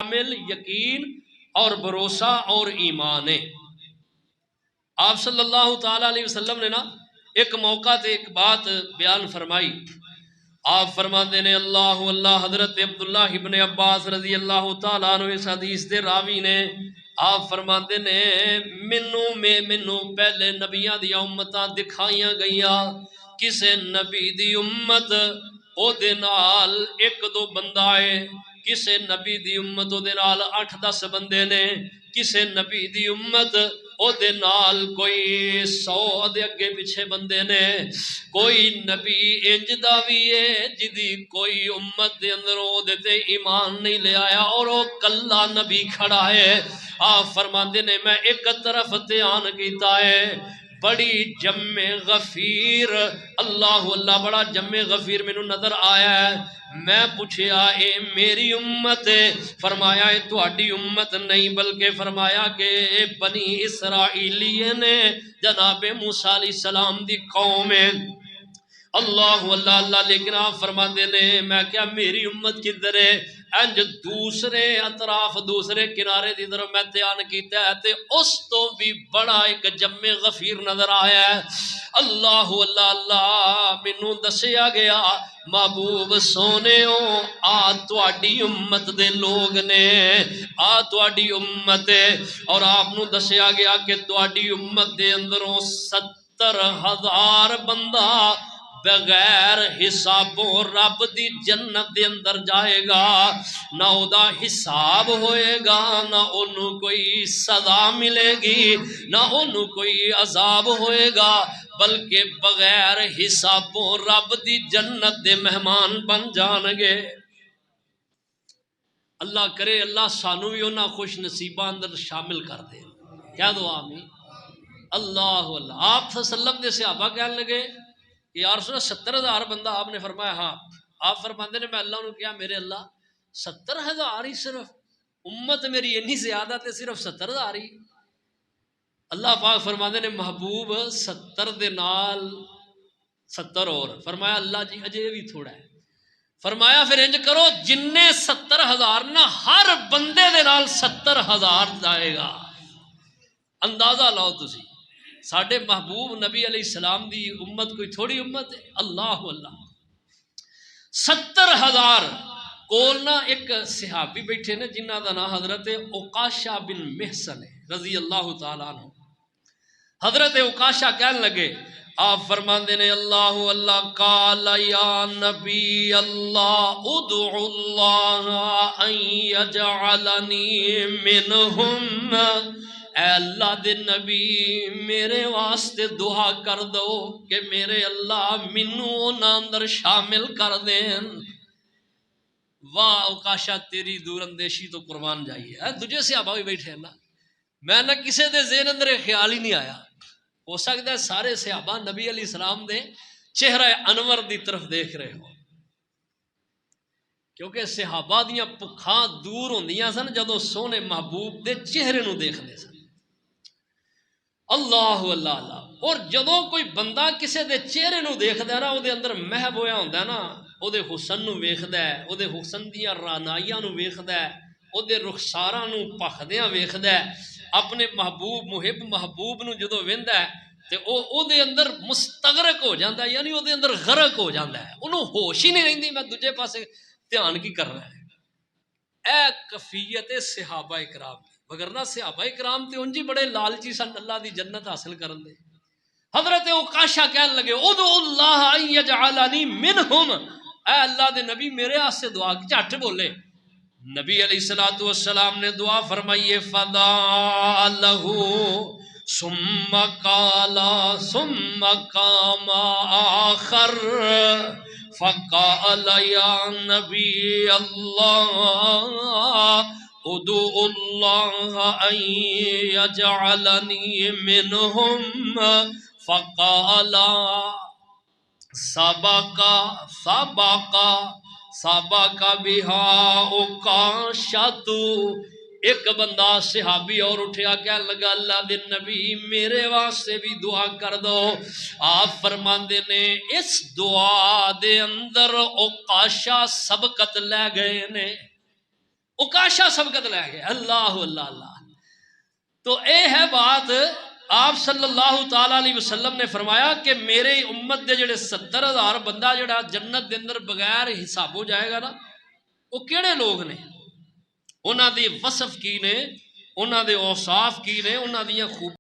کامل یقین اور بھروسہ اور ایمان ہے۔ آپ صلی اللہ تعالی علیہ وسلم نے نا ایک موقع تے ایک بات بیان فرمائی۔ آپ فرماتے نے اللہ اللہ حضرت عبداللہ ابن عباس رضی اللہ تعالیٰ عنہ اس حدیث دے راوی نے آپ فرماتے نے مینو پہلے نبیاں دی امتاں دکھائیاں گئیاں، کسے نبی دی امت او دے نال ایک دو بندہ ہے، کسے نبی دی امت او دے نال 8-10 بندے نے، کسے نبی دی امت او دے نال کوئی 100 دے اگے پیچھے بندے نے، کوئی نبی انج دا وی ہے جدی کوئی امت دے اندر او دے تے ایمان نہیں لے آیا اور او کلا نبی کھڑا ہے۔ آپ فرماندے نے میں ایک طرف دھیان کیتا ہے، بڑی جمع غفیر، اللہ اللہ بڑا جمع غفیر مینوں نظر آیا ہے۔ میں پوچھیا اے میری امت ہے؟ فرمایا اے تہاڈی امت نہیں، بلکہ فرمایا کہ اے بنی اسرائیلی نے، جناب موسیٰ علیہ السلام دی قوم ہے۔ اللہ اللہ اللہ، لیکن آپ فرماندے نے میں کیا میری امت کدھر ہے؟ انج دوسرے اطراف دوسرے کنارے دی طرف میں دھیان کیتا ہے تے اس تو بھی بڑا ایک جمع غفیر نظر آیا ہے۔ اللہ اللہ اللہ، مینوں دسیا گیا محبوب سونےو آ تواڈی امت دے لوگ نے، آ تواڈی امت ہے، اور آپ نو دسیا گیا کہ تواڈی امت دے اندروں 70,000 بندہ بغیر حسابوں رب دی جنت دے اندر جائے گا، نہ او دا حساب ہوئے گا، نہ انہوں کوئی سزا ملے گی، نہ انہوں کوئی عذاب ہوئے گا، بلکہ بغیر حسابوں رب دی جنت دے مہمان بن جان گے۔ اللہ کرے اللہ سانو بھی انہاں خوش نصیبہ اندر شامل کر دے، کہہ دو آمین۔ اللہ اللہ، آپ صلی اللہ علیہ وسلم دے صحابہ کہنے لگے کہ یا رسول اللہ 70,000 بندہ، آپ نے فرمایا ہاں۔ آپ فرماندے نے میں اللہ نے کیا میرے اللہ 70,000 ہی صرف، امت میری اتنی زیادہ تے صرف 70,000 ہی؟ اللہ پاک فرماندے نے محبوب 70 دے نال 70 اور، فرمایا اللہ جی اجے بھی تھوڑا ہے، فرمایا پھر انج کرو جننے 70,000 نہ ہر بندے دے نال 70,000 جائے گا۔ اندازہ لاؤ تسی ساڈے محبوب نبی علیہ السلام دی امت کوئی تھوڑی امت ہے؟ اللہ اللہ، 70,000 کول نہ ایک صحابی بیٹھے نے جنہ دا نام حضرت عکاشہ بن محصن ہے رضی اللہ تعالیٰ عنہ۔ حضرت عکاشہ کہنے لگے، آپ فرماندے نے اللہ اللہ قال یا نبی اللہ ادعو اللہ ان یجعلنی منہم، اے اللہ دے نبی میرے واسطے دعا کر دو کہ میرے اللہ منو انہاں اندر شامل کر دین۔ واہ عکاشہ تیری دور اندیشی تو قربان جائیے، تجھے صحابہ بھی بیٹھے ہیں نا، میں نہ کسے دے ذہن اندر خیال ہی نہیں آیا، ہو سکتا ہے سارے صحابہ نبی علیہ السلام دے چہرہ انور دی طرف دیکھ رہے ہو، کیونکہ صحابہ دیاں پکھاں دور ہوندیاں سن جدوں سونے محبوب دے چہرے نو دیکھ دے سن۔ اللہ اللہ اللہ، اور جدوں کوئی بندہ کسے دے چہرے نو دیکھدا ہے نا، او دے اندر محب ہویا ہوندا ہے نا، او دے حسن نو ویکھدا ہے، او دے حسن دیاں رعنائیاں نو ویکھدا ہے، او دے رخساراں نو پخدیاں ویکھدا ہے، اپنے محبوب محب محبوب نو جدوں ویندا ہے تے او دے اندر مستغرق ہو جاندا ہے، یعنی او دے اندر غرق ہو جاندا ہے، انہوں ہوش ہی نہیں رہندی میں دوجے پاسے دھیان کی کرنا ہے۔ اے کفیت صحابہ اکرام، وگرنہ صحابہ اکرام تے انجی بڑے لالچی سن اللہ دی جنت حاصل کرن دے۔ حضرت عکاشہ کہنے لگے ادعو اللہ ان یجعلنی منہم، اے اللہ دے نبی میرے واسطے دعا، جھٹ بولے۔ نبی علیہ السلام نے دعا فرمائیے فدعا لہو ثم قالا ثم قام آخر فقال یا نبی اللہ ادعو اللہ ان یجعلنی منہم فقال سبق بہا عکاشۃ، ایک بندہ صحابی اور اٹھیا کہنے لگا اللہ دے نبی میرے واسطے بھی دعا کر دو۔ آپ فرماندے نے اس دعا دے اندر عکاشہ سبقت لے گئے نے، اکاشا سبقت لے گئے. اللہ اللہ اللہ. تو اے ہے بات آپ صلی اللہ تعالی علیہ وسلم نے فرمایا کہ میرے امت دے جڑے 70,000 بندہ جڑا جنت دے اندر بغیر حساب ہو جائے گا نا، وہ کیڑے لوگ نے، انہاں دی وصف کی نے، انہاں دے اوصاف کی نے، انہاں دیاں خوب